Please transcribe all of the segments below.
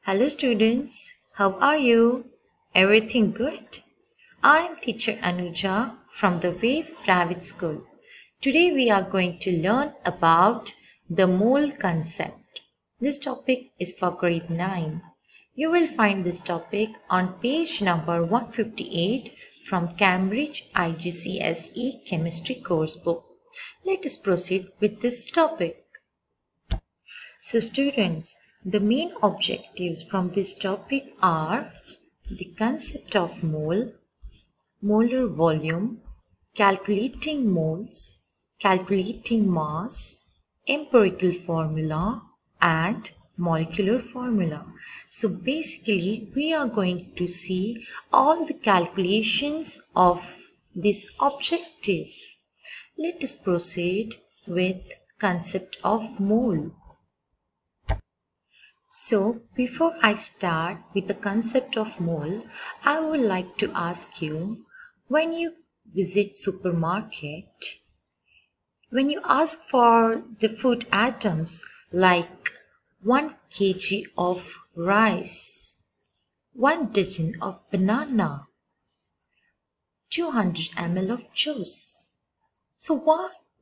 Hello students, how are you? Everything good? I am teacher Anuja from the Wave Private School. Today we are going to learn about the mole concept. This topic is for grade 9. You will find this topic on page number 158 from Cambridge IGCSE Chemistry course book. Let us proceed with this topic. So students, the main objectives from this topic are the concept of mole, molar volume, calculating moles, calculating mass, empirical formula and molecular formula. So basically we are going to see all the calculations of this objective. Let us proceed with concept of mole. So before I start with the concept of mole, I would like to ask you, when you visit supermarket, when you ask for the food items like 1 kg of rice, 1 dozen of banana, 200 ml of juice. So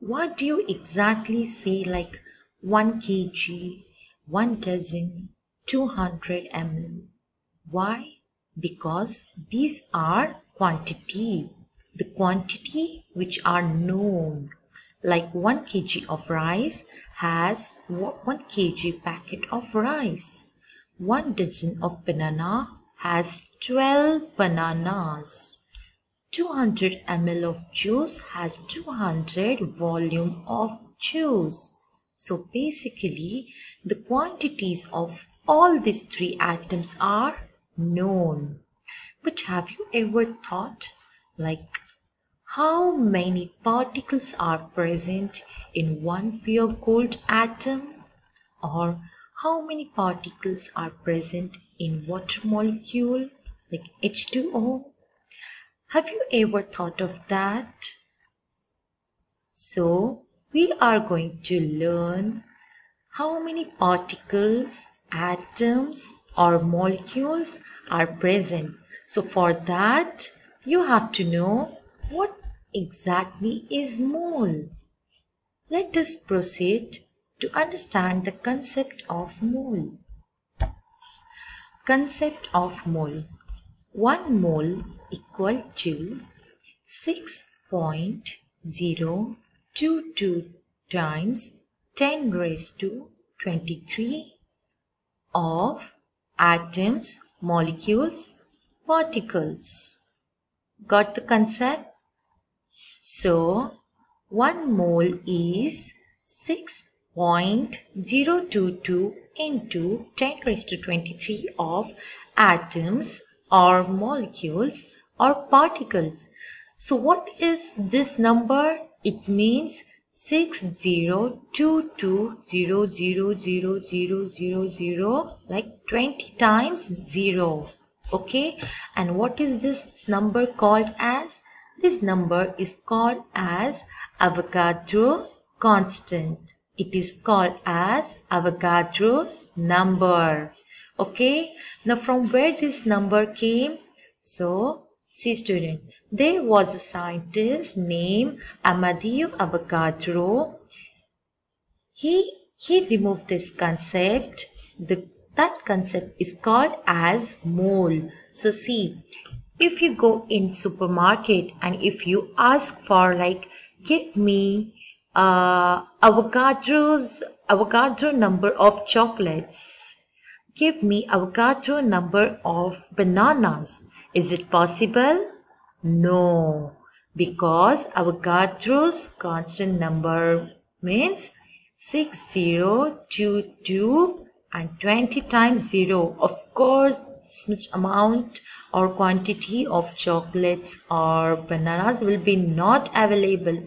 what do you exactly say like 1 kg, 1 dozen, 200 ml. Why? Because these are quantity. The quantity which are known. Like 1 kg of rice has 1 kg packet of rice. 1 dozen of banana has 12 bananas. 200 ml of juice has 200 volume of juice. So basically, the quantities of all these 3 items are known. But have you ever thought like how many particles are present in one pure gold atom? Or how many particles are present in water molecule like H2O? Have you ever thought of that? So we are going to learn how many particles, atoms or molecules are present. So for that, you have to know what exactly is mole. Let us proceed to understand the concept of mole. Concept of mole. 1 mole equal to 6.022 times 10 raised to 23 of atoms, molecules, particles. Got the concept? So 1 mole is 6.022 into 10 raised to 23 of atoms or molecules or particles. So what is this number? It means 6022000000 like 20 times 0. Okay, and what is this number called as? This number is called as Avogadro's constant. It is called as Avogadro's number. Okay, now from where this number came? So see student, there was a scientist named Amadeo Avogadro. He removed this concept. That concept is called as mole. So see, if you go in supermarket and if you ask for like, give me Avogadro number of chocolates, give me Avogadro number of bananas, is it possible? No, because Avogadro's constant number means 6022 and 20 times 0. Of course, this much amount or quantity of chocolates or bananas will be not available.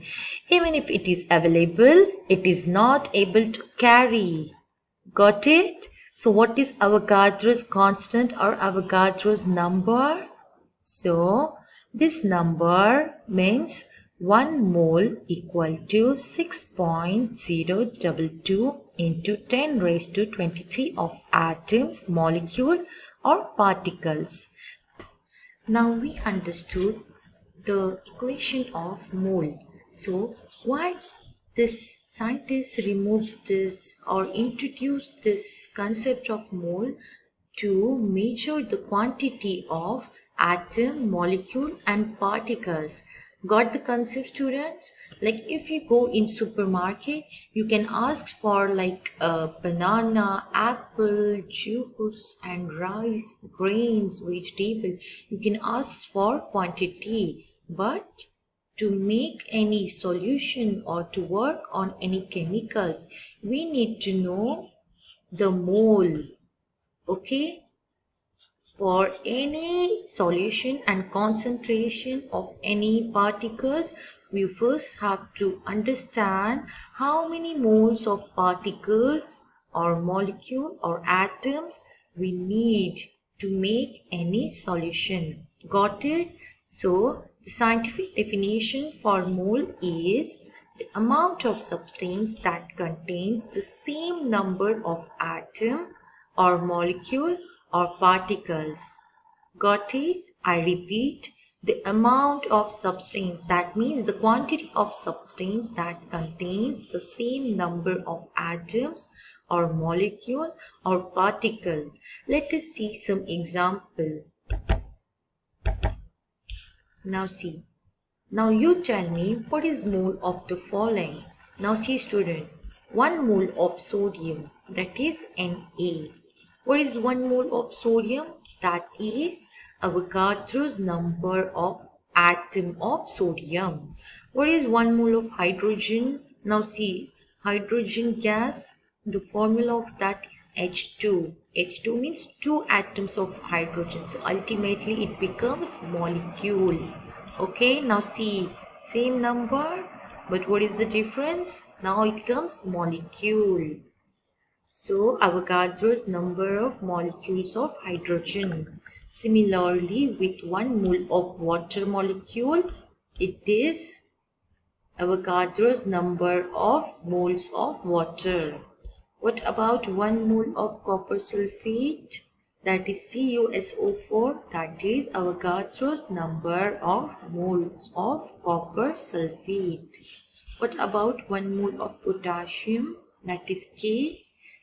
Even if it is available, it is not able to carry. Got it? So what is Avogadro's constant or Avogadro's number? So this number means 1 mole equal to 6.022 into 10 raised to 23 of atoms, molecule or particles. Now we understood the equation of mole. So why this scientists removed this or introduced this concept of mole to measure the quantity of atom, molecule and particles. Got the concept, students? Like if you go in supermarket, you can ask for like a banana, apple, juice and rice, grains, vegetable. You can ask for quantity, but to make any solution or to work on any chemicals, we need to know the mole. Okay, for any solution and concentration of any particles, we first have to understand how many moles of particles or molecule or atoms we need to make any solution. Got it? So the scientific definition for mole is the amount of substance that contains the same number of atom or molecule or particles. Got it? I repeat, the amount of substance, that means the quantity of substance that contains the same number of atoms or molecule or particle. Let us see some example. Now see. Now you tell me what is mole of the following. Now see student, 1 mole of sodium, that is Na. What is 1 mole of sodium? That is Avogadro's number of atom of sodium. What is 1 mole of hydrogen? Now see, hydrogen gas, the formula of that is H2. H2 means 2 atoms of hydrogen. So ultimately it becomes molecule. Okay, now see, same number, but what is the difference? Now it becomes molecule. So Avogadro's number of molecules of hydrogen. Similarly, with 1 mole of water molecule, it is Avogadro's number of moles of water. What about 1 mole of copper sulfate? That is CuSO4. That is Avogadro's number of moles of copper sulfate. What about 1 mole of potassium? That is K.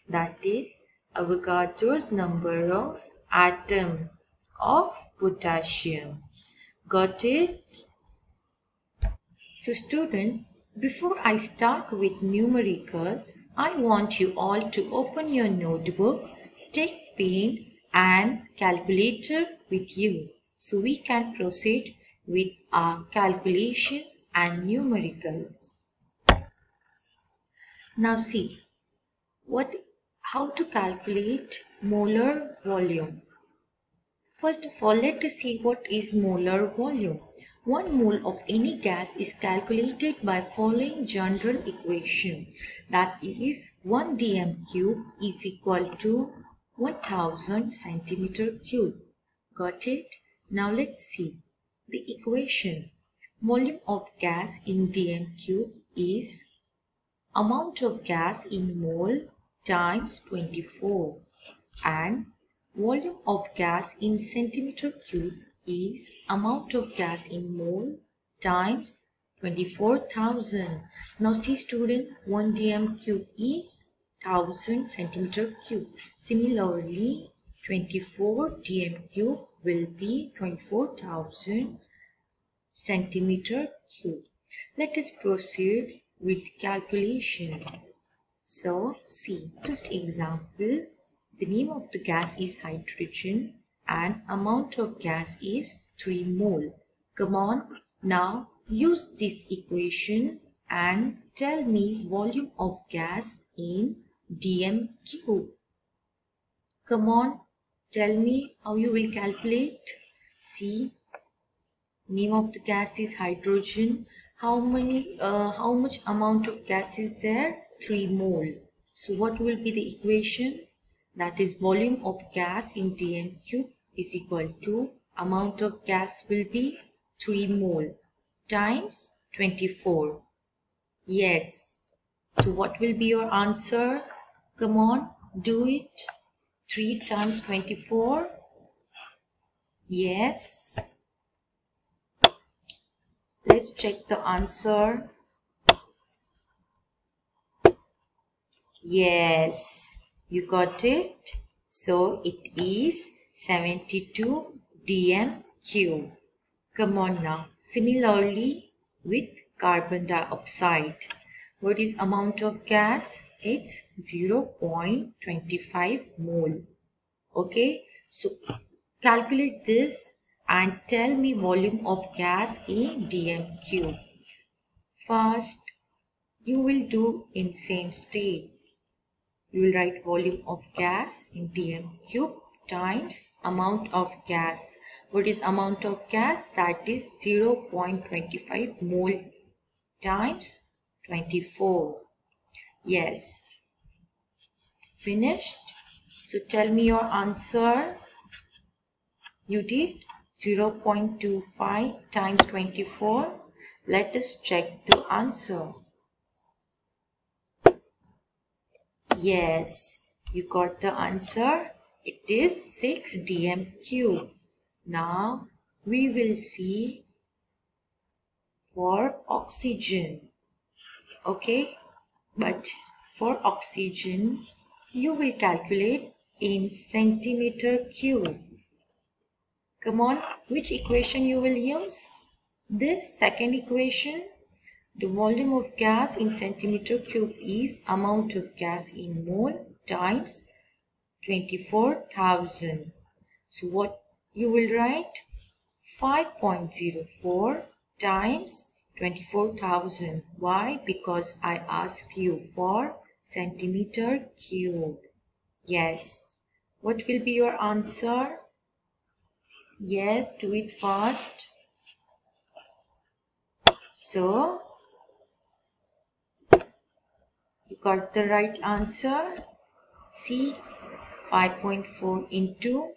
That is Avogadro's number of atom of potassium. Got it? So students, before I start with numericals, I want you all to open your notebook, take pen and calculator with you so we can proceed with our calculations and numericals. Now see, how to calculate molar volume. First of all, let us see what is molar volume. 1 mole of any gas is calculated by following general equation. That is 1 dm cube is equal to 1000 centimeter cube. Got it? Now let's see the equation. Volume of gas in dm cube is amount of gas in mole times 24, and volume of gas in centimeter cube is amount of gas in mole times 24,000. Now see student, 1 dm cube is 1000 centimeter cube. Similarly, 24 dm cube will be 24,000 centimeter cube. Let us proceed with calculation. So see, first example, the name of the gas is hydrogen and amount of gas is 3 mole. Come on, now use this equation and tell me volume of gas in dm cube. Come on, tell me how you will calculate. See, name of the gas is hydrogen. How much amount of gas is there? 3 mole. So what will be the equation? That is volume of gas in dm cube is equal to amount of gas will be 3 mole times 24. Yes. So what will be your answer? Come on, do it. 3 times 24. Yes. Let's check the answer. Yes, you got it. So it is 72 dm cube. Come on now. Similarly with carbon dioxide. What is amount of gas? It's 0.25 mole. Okay, so calculate this and tell me volume of gas in dm cube. First, you will do in same state. You will write volume of gas in dm cube times amount of gas. What is amount of gas? That is 0.25 mole times 24. Yes. Finished? So tell me your answer. You did 0.25 times 24. Let us check the answer. Yes, you got the answer. It is 6 dm cube. Now we will see for oxygen. Okay, but for oxygen you will calculate in centimeter cube. Come on, which equation you will use? This second equation. The volume of gas in centimeter cube is amount of gas in mole times 24,000. So what you will write? 5.04 times 24,000. Why? Because I asked you for centimeter cube. Yes. What will be your answer? Yes, do it fast. So, you got the right answer. See, 5.4 into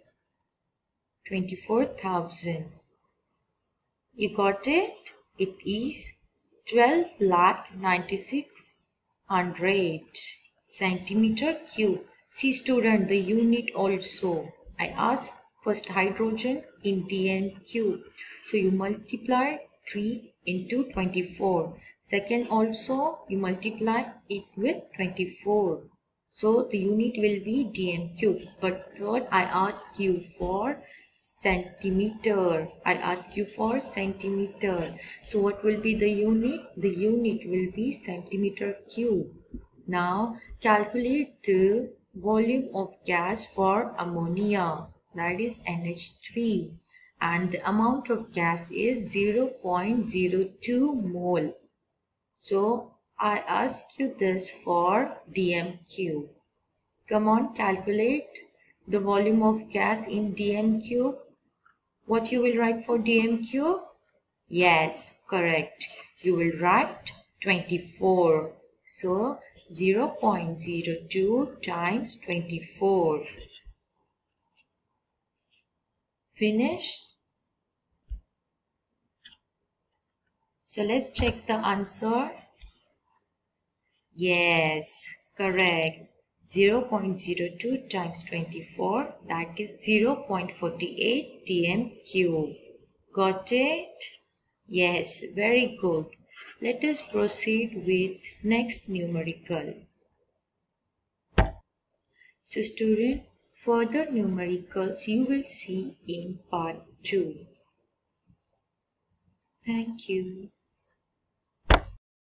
24,000. You got it? It is 12,96,000 centimeter cube. See student, the unit also. I asked first hydrogen in dm cube. So you multiply 3 into 24. Second also you multiply it with 24. So the unit will be dm cube. But third I ask you for centimeter. I ask you for centimeter. So what will be the unit? The unit will be centimeter cube. Now calculate the volume of gas for ammonia. That is NH3. And the amount of gas is 0.02 mole. So I ask you this for dm cube. Come on, calculate the volume of gas in dm cube. What you will write for dm cube? Yes, correct. You will write 24. So 0.02 times 24. Finished? So let's check the answer. Yes, correct. 0.02 times 24, that is 0.48 dm cube. Got it? Yes, very good. Let us proceed with next numerical. So student, further numericals you will see in part 2. Thank you.